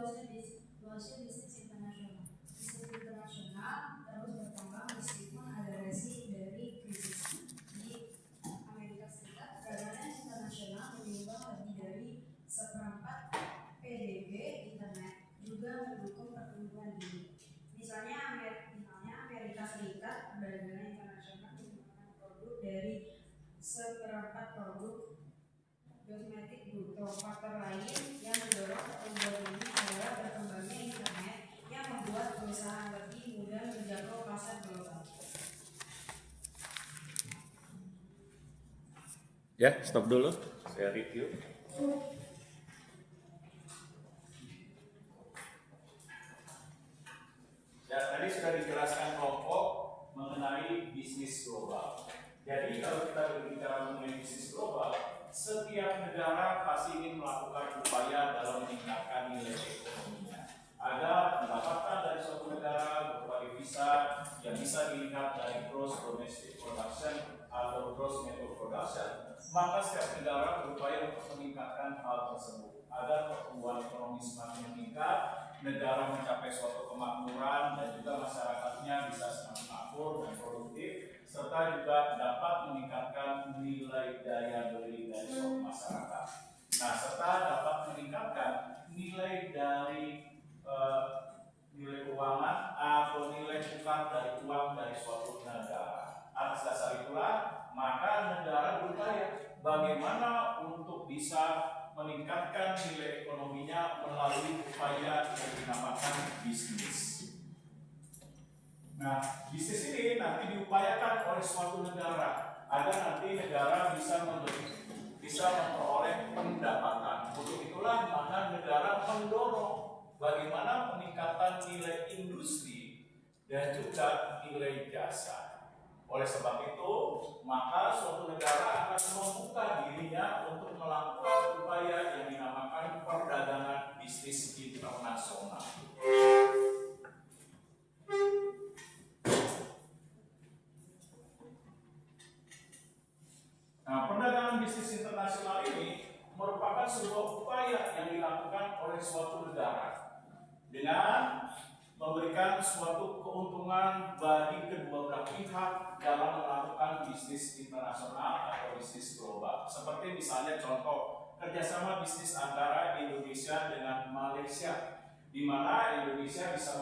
luasnya bisnis internasional. Bisnis internasional terus berkembang meskipun ada resi dari krisis. Di Amerika Serikat, perdagangan internasional menyumbang lebih dari 1/4 PDB internet, juga mendukung pertumbuhan dunia. Misalnya Amerika Serikat, perdagangan internasional menyumbang produk dari 1/4 produk domestik bruto. Faktor lain yang mendorong pertumbuhan ini adalah berkembangnya internet yang membuat perusahaan lebih mudah menjangkau pasar global. Ya, stop dulu. Saya review. Ya, tadi sudah dijelaskan kelompok mengenai bisnis global. Jadi kalau kita berbicara mengenai bisnis global, setiap negara pasti ingin melakukan upaya dalam meningkatkan nilai ekonominya agar pendapatan dari suatu negara berupa devisa yang bisa dilihat dari gross domestic production atau gross national production, maka setiap negara berupaya untuk meningkatkan hal tersebut agar pertumbuhan ekonomi semakin meningkat, negara mencapai suatu kemakmuran dan juga masyarakatnya bisa semakin makmur dan produktif, serta juga dapat meningkatkan nilai daya beli dari suatu masyarakat. Nah, serta dapat meningkatkan nilai dari nilai keuangan atau nilai tukar dari uang dari suatu negara. Atas dasar itulah, maka negara berupaya bagaimana untuk bisa meningkatkan nilai ekonominya melalui upaya yang dinamakan bisnis. Nah, bisnis ini nanti diupayakan oleh suatu negara agar nanti negara bisa memperoleh pendapatan. Untuk itulah maka negara mendorong bagaimana peningkatan nilai industri dan juga nilai jasa. Oleh sebab itu, maka suatu negara akan membuka dirinya untuk melakukan upaya yang dinamakan perdagangan bisnis internasional. Nah, perdagangan bisnis internasional ini merupakan sebuah upaya yang dilakukan oleh suatu negara dengan memberikan suatu keuntungan bagi kedua belah pihak dalam melakukan bisnis internasional atau bisnis global. Seperti misalnya contoh kerjasama bisnis antara Indonesia dengan Malaysia, di mana Indonesia bisa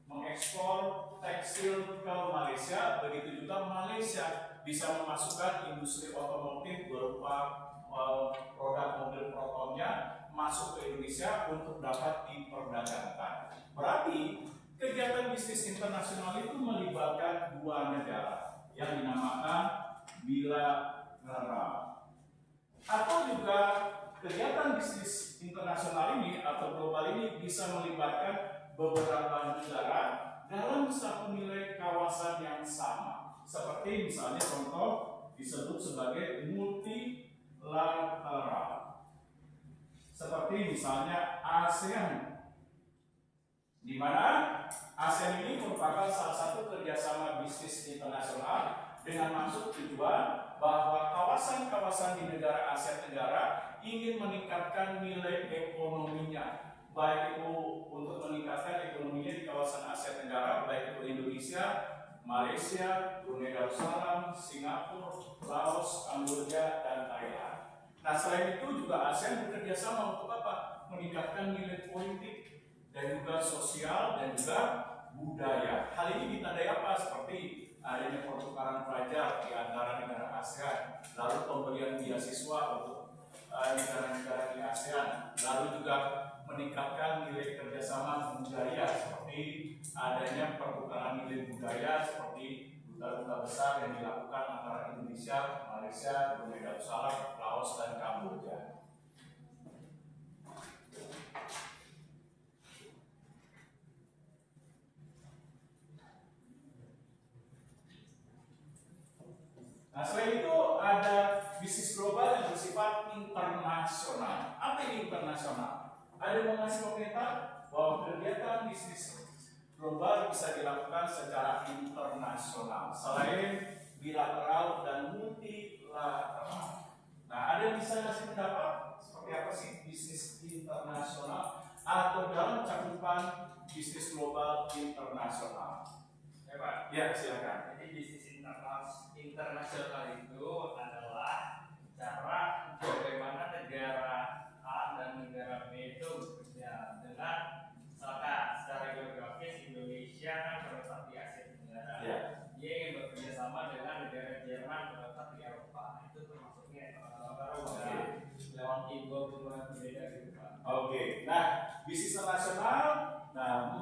mengekspor tekstil ke Malaysia, begitu juga Malaysia bisa memasukkan industri otomotif berupa produk mobil protonnya masuk ke Indonesia untuk dapat diperdagangkan. Berarti kegiatan bisnis internasional itu melibatkan dua negara yang dinamakan bilateral. Atau juga kegiatan bisnis internasional ini atau global ini bisa melibatkan beberapa negara dalam satu nilai kawasan yang sama. Seperti misalnya contoh disebut sebagai multilateral. Seperti misalnya ASEAN, di mana ASEAN ini merupakan salah satu kerjasama bisnis internasional dengan maksud tujuan bahwa kawasan-kawasan di negara Asia Tenggara ingin meningkatkan nilai ekonominya, baik itu untuk meningkatkan ekonominya di kawasan Asia Tenggara, baik itu Indonesia, Malaysia, Brunei Darussalam, Singapura, Laos, Kamboja, dan Thailand. Nah, selain itu juga ASEAN bekerja sama untuk apa? Meningkatkan nilai politik dan juga sosial dan juga budaya. Hal ini ditandai apa? Seperti adanya pertukaran pelajar di antara negara ASEAN, lalu pemberian beasiswa untuk negara-negara di ASEAN, lalu juga meningkatkan nilai kerjasama budaya seperti adanya pertukaran nilai budaya seperti duta-duta besar yang dilakukan antara Indonesia, Malaysia, Brunei Darussalam, Laos, dan Kamboja. Nah, selain itu ada bisnis global yang bersifat internasional. Apa ini internasional? Ada yang mengasih komentar bahwa kegiatan bisnis global bisa dilakukan secara internasional selain bilateral dan multilateral. Nah, ada yang bisa ngasih pendapat seperti apa sih bisnis internasional atau dalam melakukan bisnis global internasional? Ya Pak, ya silakan. Jadi bisnis internasional itu adalah cara bagaimana negara A dan negara B itu bekerja dengan misalkan secara geografis Indonesia kan terletak di Asia Tenggara. Ya. Dia ingin bekerja sama dengan negara Jerman terletak di Eropa. Itu termasuknya kalau udah lewat dua benua berbeda gitu Pak. Oke, nah bisnis internasional, nah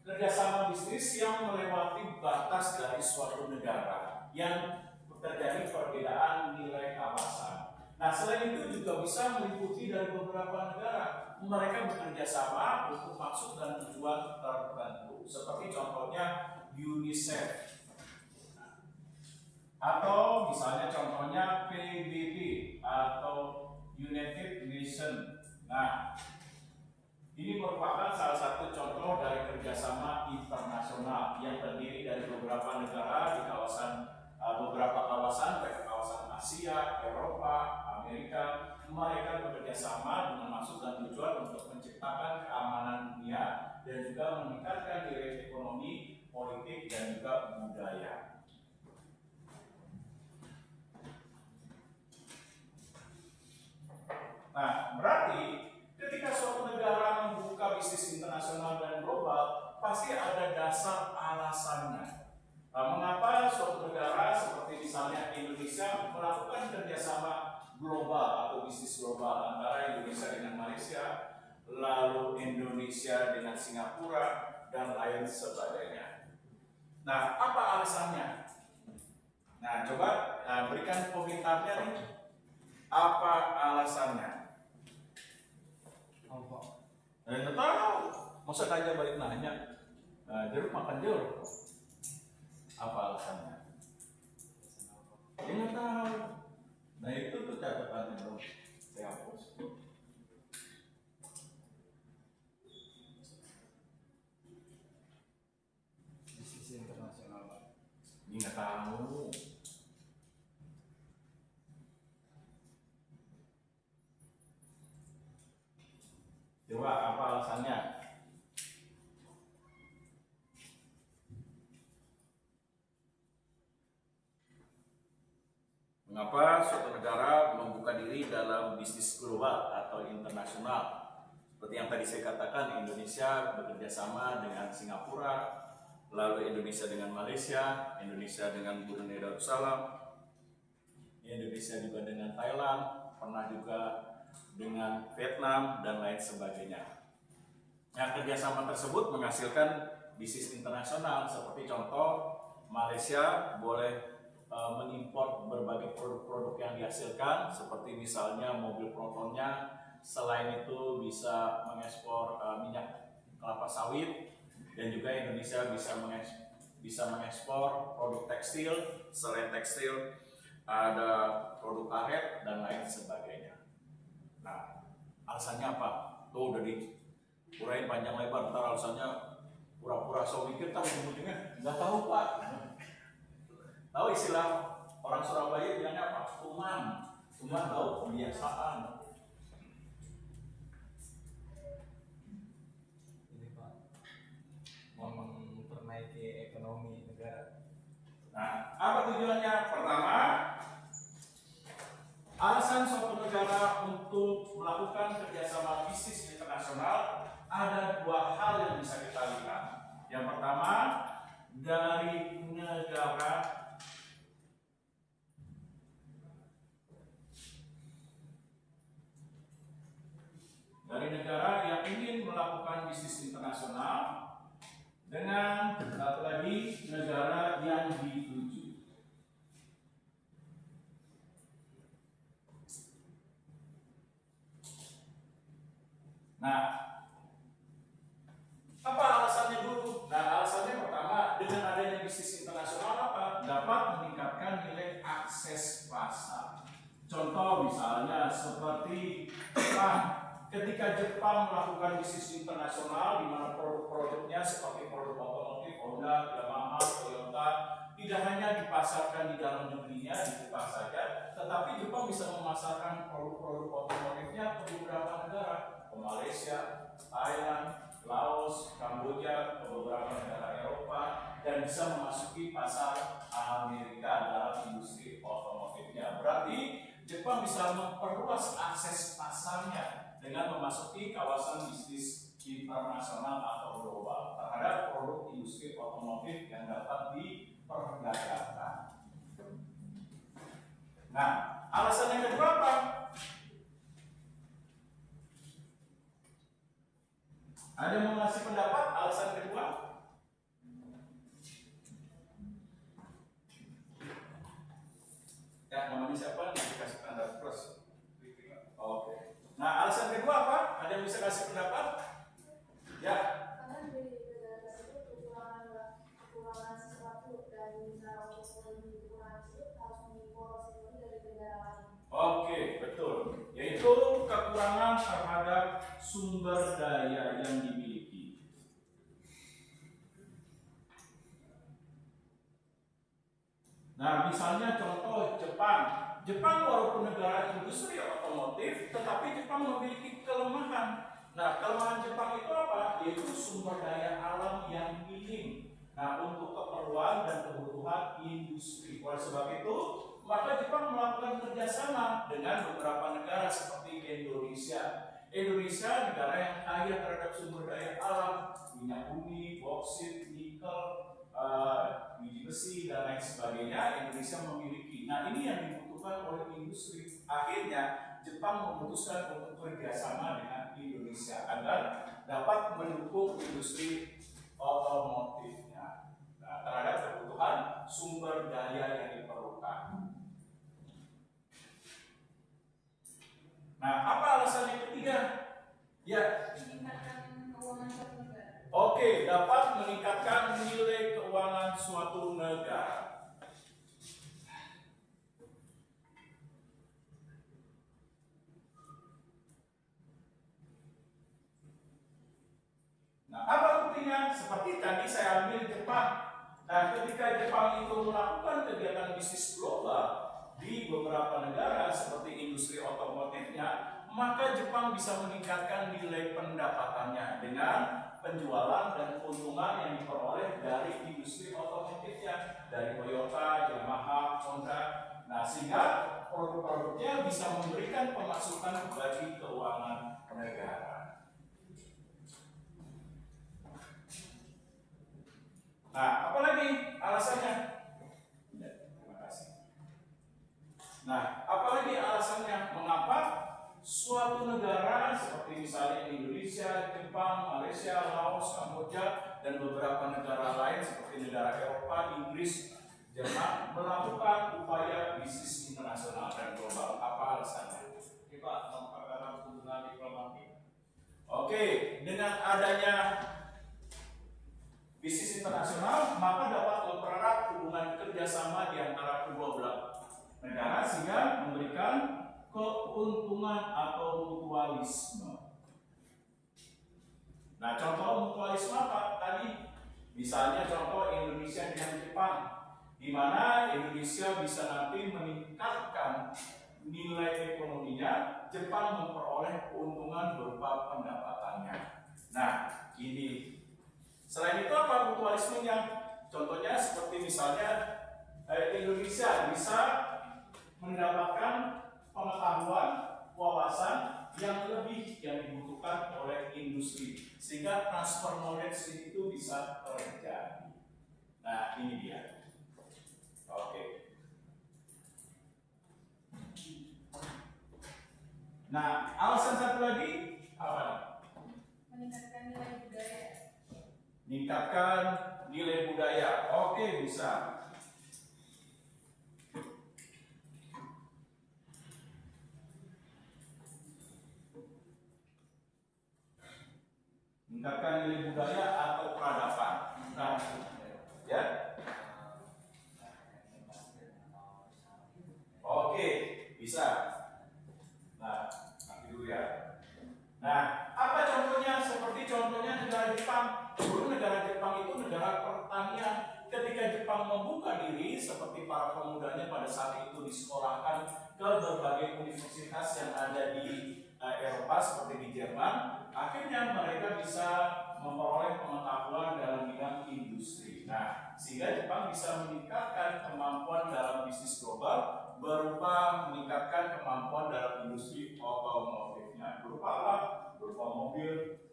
kerjasama bisnis yang melewati batas dari suatu negara yang terjadi perbedaan nilai kawasan. Nah selain itu juga bisa meliputi dari beberapa negara. Mereka bekerja sama untuk maksud dan tujuan tertentu. Seperti contohnya UNICEF. Atau misalnya contohnya PBB atau United Nations. Nah, ini merupakan salah satu contoh dari kerjasama internasional yang terdiri dari beberapa negara di kawasan beberapa kawasan, baik kawasan Asia, Eropa, Amerika. Mereka bekerja sama dengan maksud dan tujuan untuk menciptakan keamanan dunia dan juga meningkatkan nilai ekonomi, politik, dan juga budaya. Nah, berarti ketika suatu negara membuka bisnis internasional dan global, pasti ada dasar alasannya. Mengapa suatu negara seperti misalnya Indonesia melakukan kerjasama global atau bisnis global antara Indonesia dengan Malaysia, lalu Indonesia dengan Singapura, dan lain sebagainya. Nah, apa alasannya? Nah, coba berikan komentarnya nih. Apa alasannya? Nggak tahu. Masa tanya balik nanya? Jeruk makan jeruk. Apa alasannya? Dia nggak tahu. Nah itu tuh catatannya dong. Saya hapus. Bisnis internasional. Dia nggak tahu. Coba apa alasannya? Mengapa suatu negara membuka diri dalam bisnis global atau internasional? Seperti yang tadi saya katakan, Indonesia bekerja sama dengan Singapura, lalu Indonesia dengan Malaysia, Indonesia dengan Brunei Darussalam, Indonesia juga dengan Thailand, pernah juga dengan Vietnam, dan lain sebagainya. Nah, kerjasama tersebut menghasilkan bisnis internasional, seperti contoh Malaysia boleh mengimpor berbagai produk-produk yang dihasilkan, seperti misalnya mobil protonnya. Selain itu bisa mengekspor minyak kelapa sawit, dan juga Indonesia bisa mengekspor produk tekstil. Selain tekstil ada produk karet dan lain sebagainya. Nah, alasannya apa? Tuh udah diurain panjang lebar. Ntar alasannya pura-pura so mikir, tahu ujung-ujungnya nggak tahu Pak. Tahu istilah orang Surabaya bilangnya apa? Tuman tahu kebiasaan. Ini Pak, memperbaiki ekonomi negara. Nah, apa tujuannya? Pertama, alasan suatu negara untuk melakukan kerjasama bisnis internasional ada dua hal yang bisa kita lihat. Yang pertama, dari negara yang ingin melakukan bisnis internasional dengan satu lagi negara yang dituju. Nah, apa alasannya dulu? Nah, alasannya pertama, dengan adanya bisnis internasional apa? Dapat meningkatkan nilai akses pasar. Contoh misalnya seperti ketika Jepang melakukan bisnis internasional di mana produk-produknya seperti produk otomotif Honda, Yamaha, Toyota tidak hanya dipasarkan di dalam negerinya di Jepang saja, tetapi Jepang bisa memasarkan produk-produk otomotifnya ke beberapa negara, ke Malaysia, Thailand, Laos, Kamboja, ke beberapa negara Eropa, dan bisa memasuki pasar Amerika dalam industri otomotifnya. Berarti Jepang bisa memperluas akses pasarnya dengan memasuki kawasan bisnis internasional atau global terhadap produk industri otomotif yang dapat diperdagangkan. Nah, alasan yang kedua apa? Ada yang mau ngasih pendapat alasan kedua? Ya, namanya siapa? Nanti kasih tanda plus. Oke. Nah, alasan kedua apa? Ada yang bisa kasih pendapat? Ya. Karena di negara tersebut kekurangan sesuatu dan cara untuk memenuhi kekurangan tersebut harus mengimpor sesuatu dari negara lain. Oke, betul. Yaitu kekurangan terhadap sumber daya yang dimiliki. Nah, misalnya contoh Jepang. Jepang walaupun negara industri otomotif, tetapi Jepang memiliki kelemahan. Nah, kelemahan Jepang itu apa? Yaitu sumber daya alam yang minim. Nah, untuk keperluan dan kebutuhan industri. Oleh sebab itu, maka Jepang melakukan kerjasama dengan beberapa negara seperti Indonesia. Indonesia negara yang kaya terhadap sumber daya alam, minyak bumi, boksit, nikel, biji besi dan lain sebagainya. Indonesia memiliki. Nah, ini yang dibutuhkan oleh industri. Akhirnya Jepang memutuskan untuk kerjasama dengan Indonesia agar dapat mendukung industri otomotifnya. Nah, terhadap kebutuhan sumber daya yang diperlukan. Nah, apa alasan yang ketiga? Ya. Meningkatkan keuangan suatu negara. Oke, dapat meningkatkan nilai keuangan suatu negara. Nah, apa buktinya? Seperti tadi saya ambil Jepang. Nah, ketika Jepang itu melakukan kegiatan bisnis global di beberapa negara seperti industri otomotifnya, maka Jepang bisa meningkatkan nilai pendapatannya dengan penjualan dan keuntungan yang diperoleh dari industri otomotifnya, dari Toyota, Yamaha, Honda. Nah, sehingga produk-produknya bisa memberikan pemasukan bagi keuangan negara. Nah, apalagi alasannya? Ya, terima kasih. Nah, apalagi alasannya mengapa suatu negara seperti misalnya Indonesia, Jepang, Malaysia, Laos, Kamboja, dan beberapa negara lain seperti negara Eropa, Inggris, Jerman melakukan upaya bisnis internasional dan global? Apa alasannya? Kita memperdalam hubungan diplomatik. Oke, dengan adanya bisnis internasional, maka dapat mempererat hubungan kerjasama di antara kedua belah negara sehingga memberikan keuntungan atau mutualisme. Nah, contoh mutualisme apa tadi? Misalnya contoh Indonesia dengan Jepang, di mana Indonesia bisa nanti meningkatkan nilai ekonominya, Jepang memperoleh keuntungan berupa pendapatannya. Nah, ini. Selain itu apa mutualismenya? Contohnya seperti misalnya Indonesia bisa mendapatkan pengetahuan, wawasan yang lebih yang dibutuhkan oleh industri, sehingga transfer knowledge itu bisa terjadi. Nah, ini dia. Oke. Nah, alasan satu lagi apa? Meningkatkan nilai budaya. Meningkatkan nilai budaya. Oke, bisa. Meningkatkan nilai budaya atau peradaban. Nah, ya. Oke, bisa. Nah, nanti dulu ya. Nah, apa contohnya? Seperti contohnya negara Jepang. Dulu negara Jepang itu negara pertanian. Ketika Jepang membuka diri, seperti para pemudanya pada saat itu disekolahkan ke berbagai universitas yang ada di Eropa seperti di Jerman, akhirnya mereka bisa sehingga Jepang bisa meningkatkan kemampuan dalam bisnis global berupa meningkatkan kemampuan dalam industri otomotifnya. Berupa apa? Berupa mobil,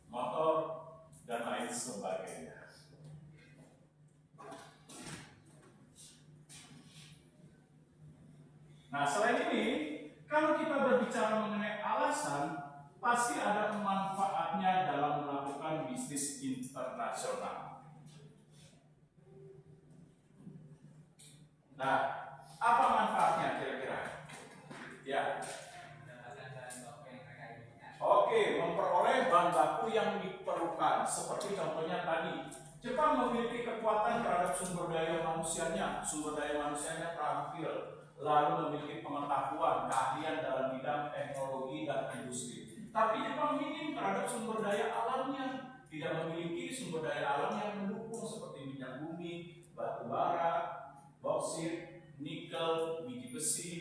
motor, dan lain sebagainya. Nah, selain ini, kalau kita berbicara mengenai alasan, pasti ada manfaatnya dalam melakukan bisnis internasional. Nah, apa manfaatnya kira-kira? Ya. Oke, memperoleh bahan baku yang diperlukan, seperti contohnya tadi, Jepang memiliki kekuatan terhadap sumber daya manusianya terampil, lalu memiliki pengetahuan, keahlian dalam bidang teknologi dan industri. Tapi Jepang minim terhadap sumber daya alamnya, tidak memiliki sumber daya alam yang mendukung seperti minyak bumi, batu bara, boksit, nikel, biji besi,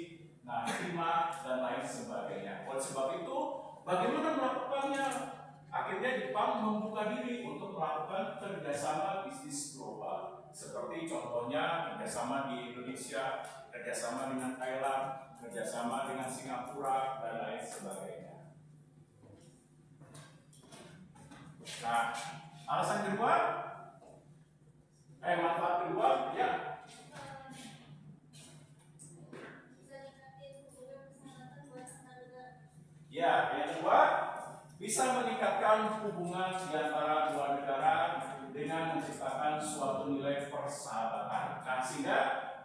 timah, dan lain sebagainya. Oleh sebab itu, bagaimana melakukannya? Akhirnya Jepang membuka diri untuk melakukan kerjasama bisnis global. Seperti contohnya kerjasama di Indonesia, kerjasama dengan Thailand, kerjasama dengan Singapura, dan lain sebagainya. Nah, alasan kedua, manfaat kedua, ya. Ya, yang kedua, bisa meningkatkan hubungan di antara dua negara dengan menciptakan suatu nilai persahabatan. Nah, sehingga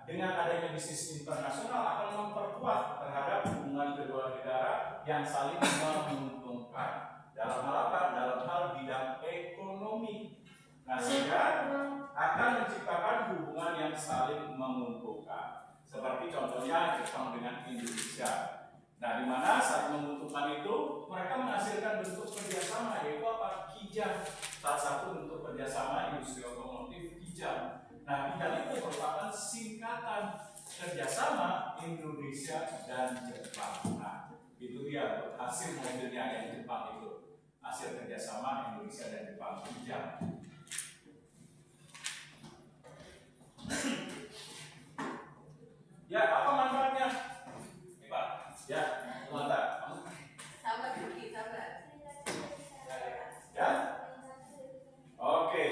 dengan adanya bisnis internasional akan memperkuat terhadap hubungan kedua negara yang saling menguntungkan. Dalam hal apa? Dalam hal bidang ekonomi. Nah, sehingga akan menciptakan hubungan yang saling menguntungkan. Seperti contohnya Jepang dengan Indonesia. Nah, di mana saat menguntungkan itu mereka menghasilkan bentuk kerjasama, yaitu apa? Kijang. Salah satu bentuk kerjasama industri otomotif Kijang. Nah, Kijang itu merupakan singkatan kerjasama Indonesia dan Jepang. Nah, itu dia hasil mobilnya yang Jepang itu, hasil kerjasama Indonesia dan Jepang, Kijang. Ya, apa manfaatnya? Ya, mantap. Sabar Yuki, sabar. Ya. Oke.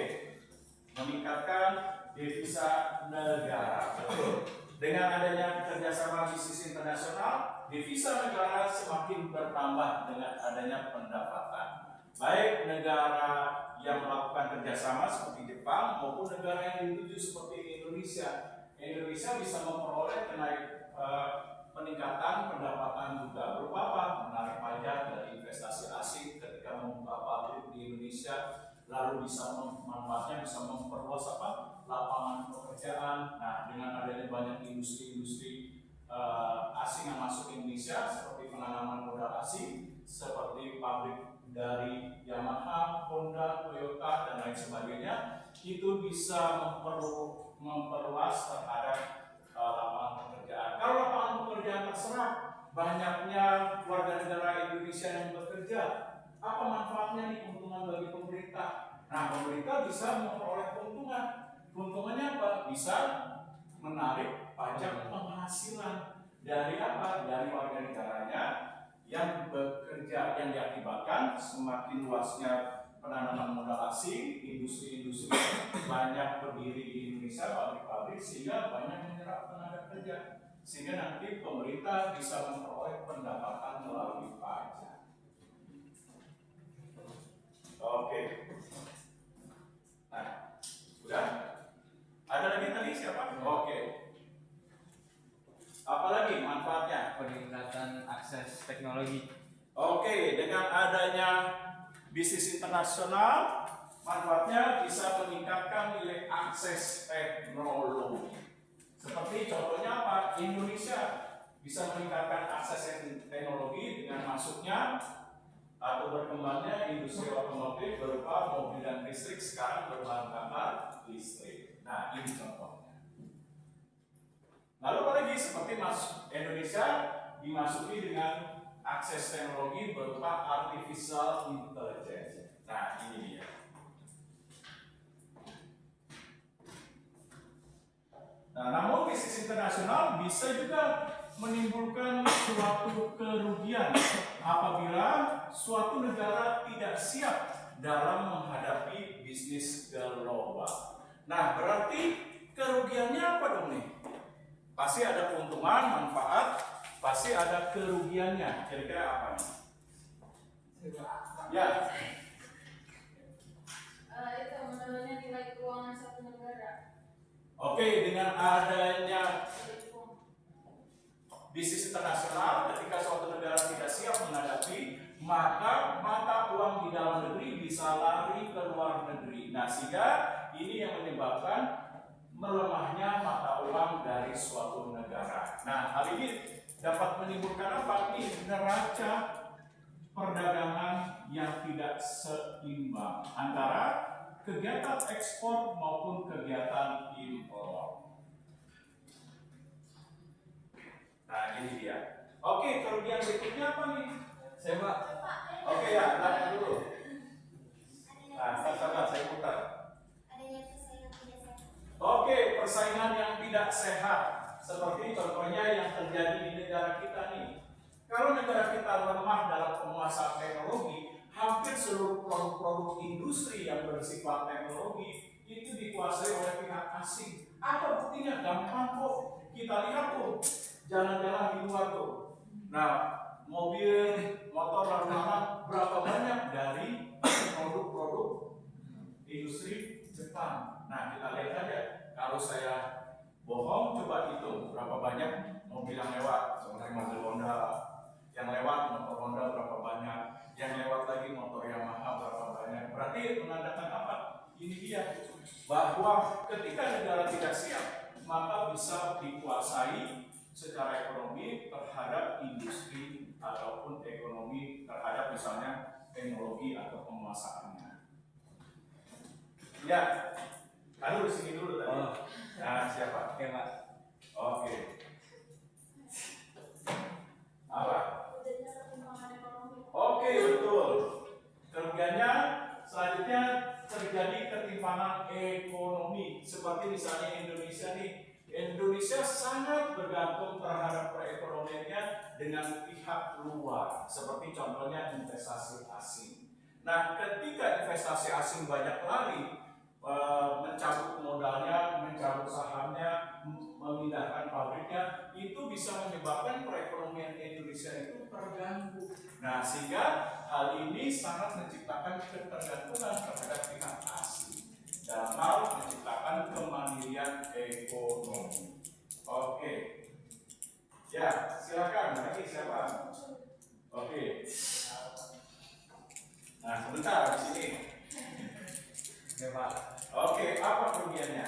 Meningkatkan devisa negara. Betul. Dengan adanya kerjasama bisnis internasional, devisa negara semakin bertambah dengan adanya pendapatan. Baik negara yang melakukan kerjasama seperti Jepang maupun negara yang dituju seperti Indonesia. Indonesia bisa memperoleh peningkatan pendapatan juga berupa apa? Menarik pajak dari investasi asing ketika membuka pabrik di Indonesia, lalu bisa manfaatnya bisa memperluas apa? Lapangan pekerjaan. Nah, dengan adanya banyak industri-industri asing yang masuk ke Indonesia seperti penanaman modal asing, seperti pabrik dari Yamaha, Honda, Toyota, dan lain sebagainya, itu bisa memperluas terhadap lapangan pekerjaan. Kalau lapangan pekerjaan terserap, banyaknya warga negara Indonesia yang bekerja, apa manfaatnya nih, keuntungan bagi pemerintah? Nah, pemerintah bisa memperoleh keuntungan. Keuntungannya apa? Bisa menarik pajak penghasilan dari apa? Dari warga negaranya yang bekerja, yang diakibatkan semakin luasnya penanaman modal asing, industri-industri banyak berdiri di Indonesia, pabrik-pabrik, sehingga banyak menyerap tenaga kerja, sehingga nanti pemerintah bisa memperoleh pendapatan melalui pajak. Oke. Nah, sudah? Ada lagi tadi siapa? Oke. Apalagi manfaatnya? Peningkatan akses teknologi. Oke, dengan adanya bisnis internasional, manfaatnya bisa meningkatkan nilai akses teknologi. Seperti contohnya apa? Indonesia bisa meningkatkan akses teknologi dengan masuknya atau berkembangnya industri otomotif berupa mobil dan listrik sekarang berbahan bakar listrik. Nah, ini contohnya. Lalu apa lagi? Seperti Indonesia dimasuki dengan akses teknologi berupa artificial intelligence. Nah, ini dia. bisa juga menimbulkan suatu kerugian apabila suatu negara tidak siap dalam menghadapi bisnis global. Nah, berarti kerugiannya apa dong nih? Pasti ada keuntungan, manfaat, pasti ada kerugiannya. Kira-kira apa nih? Ya. Itu menurunnya nilai keuangan satu negara. Oke, dengan adanya bisnis internasional, ketika suatu negara tidak siap menghadapi, maka mata uang di dalam negeri bisa lari ke luar negeri. Nah, sehingga ini yang menyebabkan melemahnya mata uang dari suatu negara. Nah, hal ini dapat menimbulkan apa? Ini neraca perdagangan yang tidak seimbang antara kegiatan ekspor maupun kegiatan impor. Nah, ini dia. Oke, kerugian berikutnya apa nih? Saya Pak. Oke ya, lihat dulu. Nah, sabar, saya putar. Oke, persaingan yang tidak sehat. Seperti contohnya yang terjadi di negara kita nih. Kalau negara kita lemah dalam penguasaan teknologi, hampir seluruh produk-produk industri yang bersifat teknologi itu dikuasai oleh pihak asing. Apa buktinya? Gampang kok. Kita lihat tuh, jalan-jalan di luar tuh. Nah, mobil, motor, lalu lalang berapa banyak dari produk-produk industri Jepang. Nah, kita lihat aja. Kalau saya bohong, coba hitung berapa banyak mobil yang lewat, seperti mobil Honda. Yang lewat motor Honda berapa banyak, yang lewat lagi motor Yamaha berapa banyak. Berarti menandakan apa? Ini dia, bahwa ketika negara tidak siap, maka bisa dikuasai secara ekonomi terhadap industri ataupun ekonomi terhadap misalnya teknologi atau penguasaannya. Ya, lalu di sini dulu tadi. Nah, siapa? Oke Pak. Oke. Apa? Oke, betul. Kerugiannya selanjutnya terjadi ketimpangan ekonomi. Seperti misalnya Indonesia nih. Indonesia sangat bergantung terhadap perekonomiannya dengan pihak luar. Seperti contohnya investasi asing. Nah, ketika investasi asing banyak lari, mencabut modalnya, mencabut sahamnya, memindahkan pabriknya, itu bisa menyebabkan perekonomian Indonesia itu terganggu. Nah, sehingga hal ini sangat menciptakan ketergantungan terhadap pihak asing dalam hal menciptakan kemandirian ekonomi. Oke, ya silakan lagi siapa? Oke, nah sebentar di sini. Oke Pak. Oke, apa kerugiannya?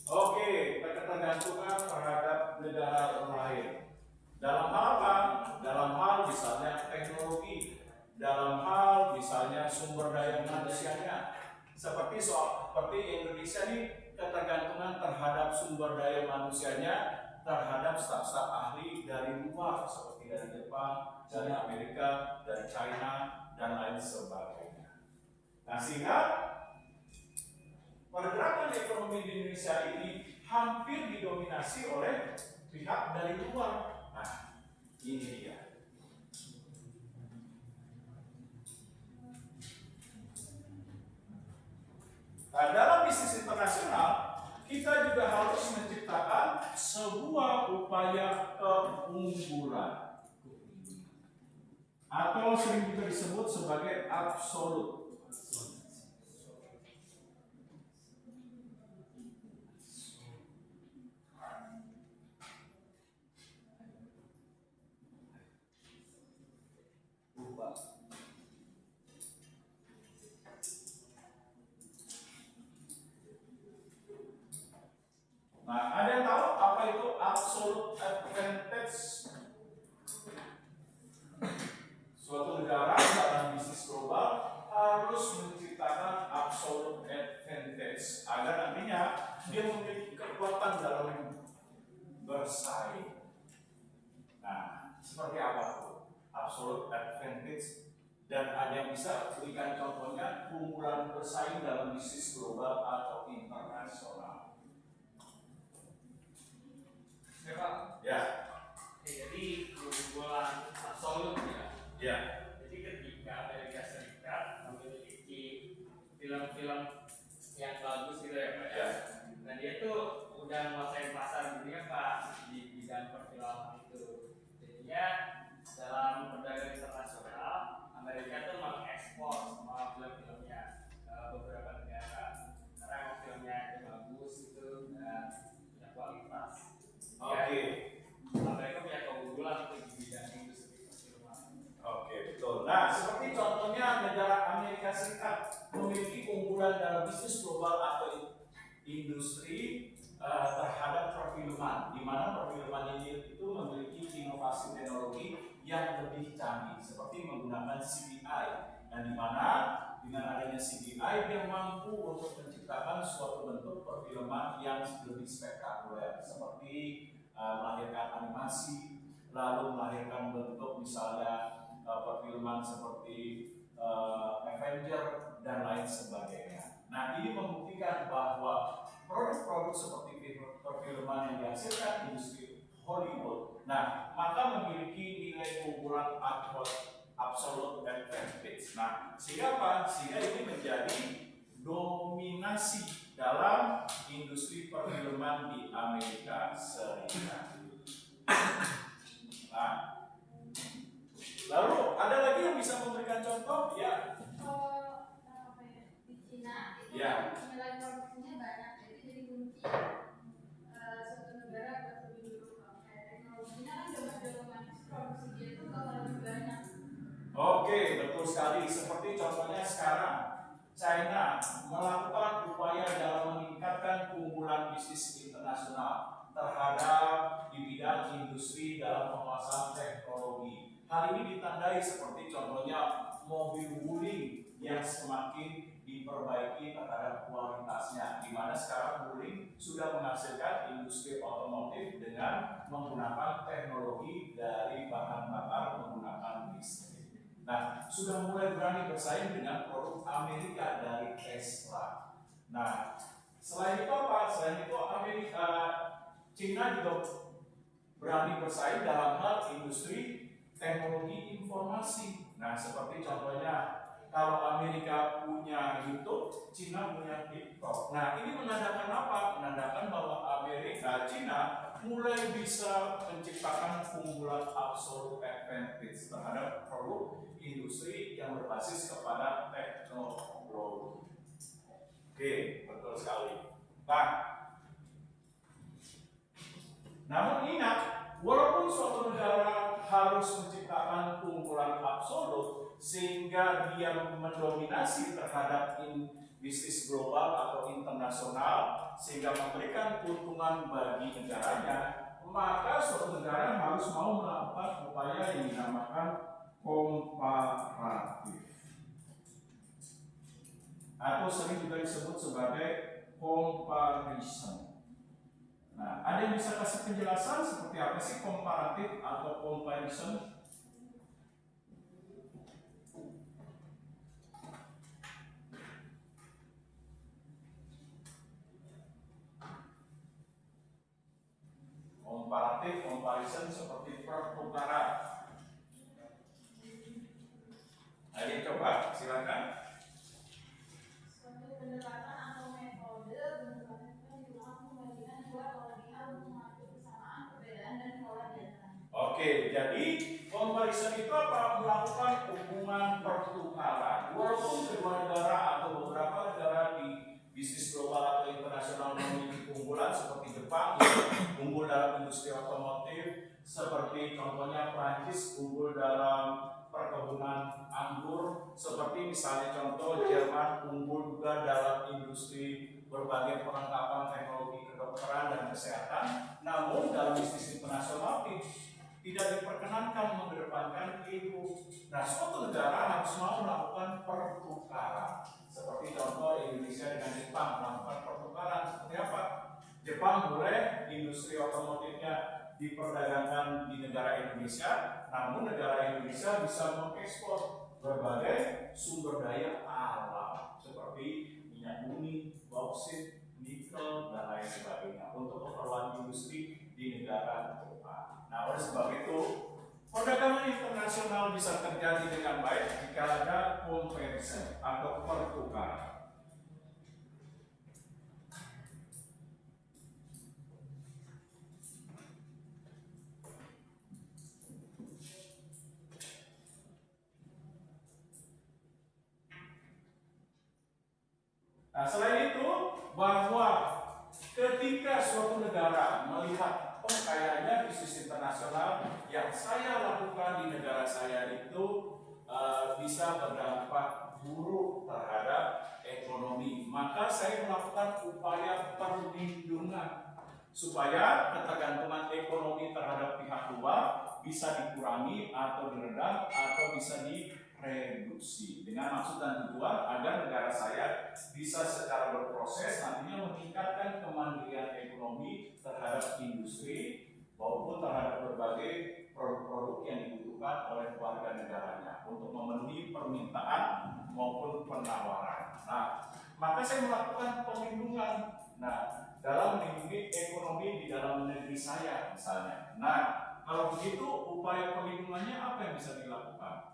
Oke, ketergantungan terhadap negara lain. Dalam hal apa? Dalam hal misalnya teknologi, dalam hal misalnya sumber daya manusianya. Seperti Indonesia nih, ketergantungan terhadap sumber daya manusianya terhadap staf-staf ahli dari luar, seperti dari Jepang, dari Amerika, dari China, dan lain sebagainya. Nah, sehingga pergerakan ekonomi di Indonesia ini hampir didominasi oleh pihak dari luar. Nah, ini dia. Nah, dalam bisnis internasional, kita juga harus menciptakan sebuah upaya keunggulan atau sering juga disebut sebagai absolut. Nah, ada yang tahu apa itu absolute advantage? Suatu negara dalam bisnis global harus menciptakan absolute advantage agar nantinya dia memiliki kekuatan dalam bersaing. Nah, seperti apa itu absolute advantage? Dan ada yang bisa berikan contohnya keunggulan bersaing dalam bisnis global atau internasional. Pak. Ya, Jadi keunggulan absolut ya. ya. Jadi ketika Amerika Serikat memiliki film-film yang bagus gitu ya Pak ya. Nah dia tuh udah menguasai pasar dunia Pak di bidang perfilman itu. Jadinya dalam perdagangan internasional Amerika tuh mengekspor semua film-filmnya ke beberapa negara karena emang filmnya itu bagus gitu dan punya kualitas. Oke. Mereka punya keunggulan untuk di bidang industri perfilman. Oke, betul. Nah, seperti contohnya negara Amerika Serikat memiliki keunggulan dalam bisnis global atau industri terhadap perfilman, di mana perfilman ini itu memiliki inovasi teknologi yang lebih canggih, seperti menggunakan CGI, dan di mana dengan adanya CGI dia mampu untuk menciptakan suatu bentuk perfilman yang lebih spektakuler, seperti melahirkan animasi, lalu melahirkan bentuk misalnya perfilman seperti Avenger dan lain sebagainya. Nah, ini membuktikan bahwa produk-produk seperti perfilman yang dihasilkan industri Hollywood, nah maka memiliki nilai keunggulan absolut advantage. Nah, sehingga apa? Sehingga ini menjadi dominasi dalam industri perfilman di Amerika Serikat. Nah, lalu ada lagi yang bisa memberikan contoh? Ya. Kalau apa ya, di Cina itu Ya. nilai produksinya banyak, jadi kunci suatu negara buat lebih dulu kayak teknologinya kan zaman produksi dia itu bakal lebih banyak. Oke, betul sekali. Seperti contohnya sekarang, China melakukan upaya dalam meningkatkan keunggulan bisnis internasional terhadap di bidang industri dalam penguasaan teknologi. Hal ini ditandai seperti contohnya mobil Wuling yang semakin diperbaiki terhadap kualitasnya, di mana sekarang Wuling sudah menghasilkan industri otomotif dengan menggunakan teknologi dari bahan bakar menggunakan listrik. Nah, sudah mulai berani bersaing dengan produk Amerika dari Tesla. Nah, selain itu apa? Selain itu Cina juga berani bersaing dalam hal industri teknologi informasi. Nah, seperti contohnya kalau Amerika punya YouTube, Cina punya TikTok. Nah, ini menandakan apa? Menandakan bahwa Cina mulai bisa menciptakan keunggulan absolute advantage terhadap produk industri yang berbasis kepada teknologi. Oke, betul sekali. Nah, namun ingat, walaupun suatu negara harus menciptakan keunggulan absolut sehingga dia mendominasi terhadap bisnis global atau internasional sehingga memberikan keuntungan bagi negaranya, maka suatu negara harus mau melakukan upaya yang dinamakan komparatif atau sering juga disebut sebagai comparison. Nah, ada yang bisa kasih penjelasan seperti apa sih komparatif atau comparison? Komparatif, comparison seperti pertukaran. Ayo coba, silakan. Suatu pendekatan atau metode pendekatan yang digunakan membandingkan dua kelebihan untuk mengatur kesamaan, perbedaan, dan pola di antaranya. Oke, jadi comparison itu apa? Melakukan hubungan pertukaran. Walaupun kedua negara atau beberapa negara di bisnis global atau internasional memiliki keunggulan seperti Jepang unggul dalam industri otomotif, seperti contohnya Prancis unggul dalam perkebunan anggur, seperti misalnya contoh Jerman unggul juga dalam industri berbagai perlengkapan teknologi kedokteran dan kesehatan. Namun dalam bisnis internasional tidak diperkenankan mengedepankan ego. Nah, suatu negara harus mau melakukan pertukaran. Seperti contoh Indonesia dengan Jepang melakukan pertukaran seperti apa? Jepang boleh industri otomotifnya diperdagangkan di negara Indonesia, namun negara Indonesia bisa mengekspor berbagai sumber daya alam seperti minyak bumi, bauksit, nikel, dan lain sebagainya untuk keperluan industri di negara Jepang. Nah, oleh sebab itu, perdagangan internasional bisa terjadi dengan baik jika ada comparison atau pertukaran. Nah, selain itu, bahwa ketika suatu negara melihat, oh kayaknya bisnis internasional yang saya lakukan di negara saya itu bisa berdampak buruk terhadap ekonomi, maka saya melakukan upaya perlindungan supaya ketergantungan ekonomi terhadap pihak luar bisa dikurangi atau diredam atau bisa direduksi dengan maksud dan tujuan agar negara saya bisa secara berproses nantinya meningkatkan kemandirian ekonomi terhadap industri maupun terhadap berbagai produk-produk yang dibutuhkan oleh warga negaranya untuk memenuhi permintaan maupun penawaran. Nah, maka saya melakukan perlindungan. Nah, dalam melindungi ekonomi di dalam negeri saya misalnya. Nah, kalau begitu upaya perlindungannya apa yang bisa dilakukan?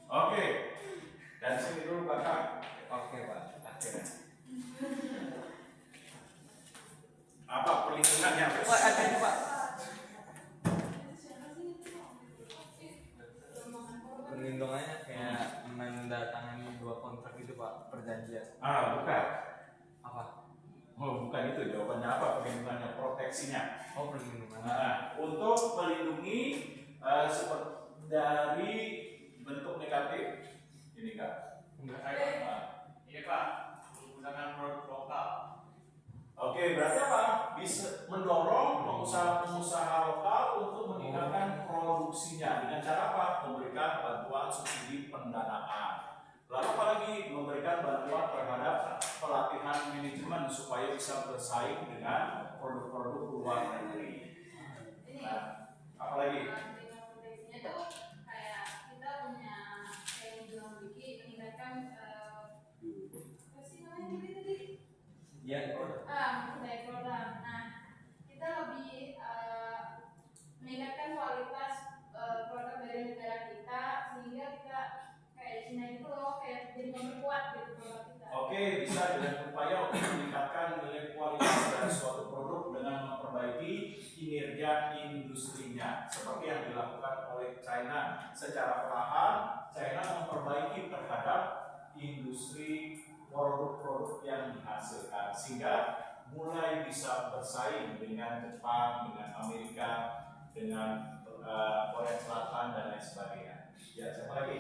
Oke, dari sini dulu Bapak. Oke Pak, akhirnya. Apa perlindungannya? Pak, ada ini Pak. Perlindungannya kayak menandatangani 2 kontrak itu Pak, perjanjian. Bukan. Apa? Oh, bukan itu jawabannya. Apa perlindungannya? Proteksinya. Oh, perlindungan. Untuk melindungi seperti dari bentuk negatif ini Kak. Iya Pak, menggunakan produk lokal. Oke, berarti apa? Bisa mendorong pengusaha-pengusaha lokal untuk meningkatkan produksinya dengan cara apa? Memberikan bantuan subsidi pendanaan. Lalu apalagi memberikan bantuan terhadap pelatihan manajemen supaya bisa bersaing dengan produk-produk luar negeri. Nah, apalagi? Dengan proteksinya tuh kayak kita punya kayak yang bilang Vicky meningkatkan apa sih namanya tadi? Iya. Mengenai produk. Nah, kita lebih meningkatkan kualitas produk dari negara kita sehingga kita kayak Cina itu loh kayak jadi memperkuat gitu produk kita. Oke, bisa dengan upaya untuk meningkatkan nilai kualitas dari suatu produk dengan memperbaiki kinerja industrinya seperti yang dilakukan oleh China. Secara perlahan, China memperbaiki terhadap industri produk-produk yang dihasilkan sehingga mulai bisa bersaing dengan Jepang, dengan Amerika, dengan Korea Selatan dan lain sebagainya. Ya, siapa lagi?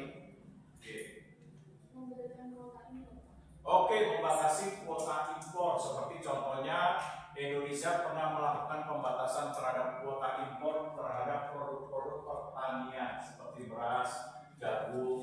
Memberikan kuota ini. Oke, membatasi kuota impor seperti contohnya Indonesia pernah melakukan pembatasan terhadap kuota impor terhadap produk-produk pertanian seperti beras, jagung,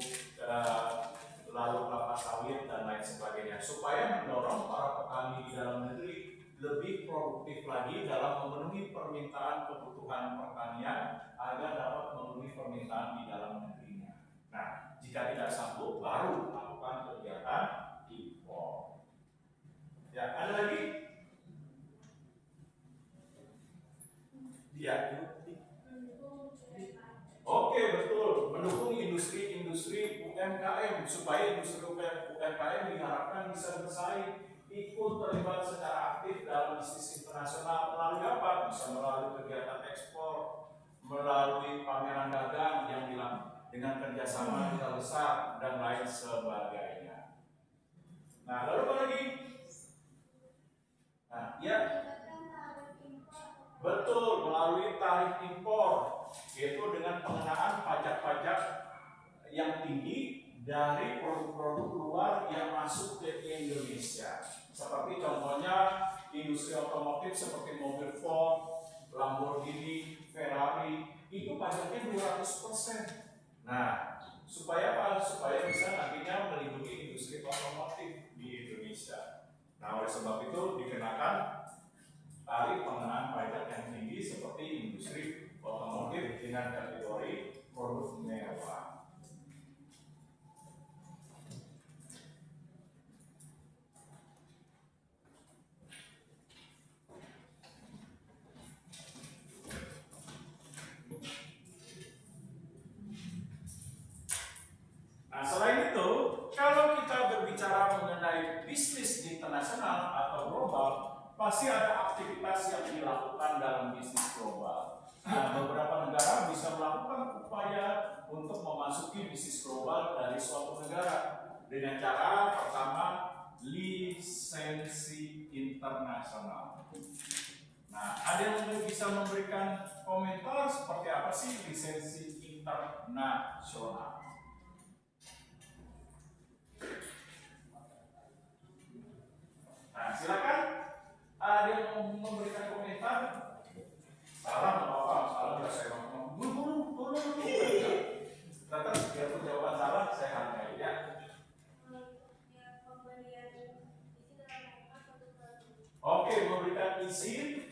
lalu kelapa sawit dan lain sebagainya supaya mendorong para petani di dalam negeri lebih produktif lagi dalam memenuhi permintaan kebutuhan pertanian agar dapat memenuhi permintaan di dalam negerinya. Nah, jika tidak sanggup baru melakukan kegiatan impor. Ya, ada lagi? Ya. Oke, betul. Mendukung industri UMKM supaya industri UMKM diharapkan bisa bersaing, ikut terlibat secara aktif dalam bisnis internasional melalui apa? Bisa melalui kegiatan ekspor, melalui pameran dagang yang dilakukan dengan kerjasama duta besar dan lain sebagainya. Nah, lalu apa lagi? Nah, ya. Betul, melalui tarif impor, yaitu dengan pengenaan pajak-pajak yang tinggi dari produk-produk luar yang masuk ke Indonesia. Seperti contohnya industri otomotif seperti mobil Ford, Lamborghini, Ferrari, itu pajaknya 200%. Nah, supaya apa? Supaya bisa nantinya melindungi industri otomotif di Indonesia. Nah, oleh sebab itu dikenakan tarif pengenaan pajak yang tinggi seperti industri otomotif dengan kategori produk mewah. pasti ada aktivitas yang dilakukan dalam bisnis global. Nah, beberapa negara bisa melakukan upaya untuk memasuki bisnis global dari suatu negara dengan cara pertama lisensi internasional. Nah, ada yang bisa memberikan komentar seperti apa sih lisensi internasional? Nah, silakan. Ada yang mau memberikan komentar? Salah nggak apa-apa, salah nggak saya ngomong. Dulu. Tetap biarpun jawaban salah saya hargai ya. Oke, memberikan izin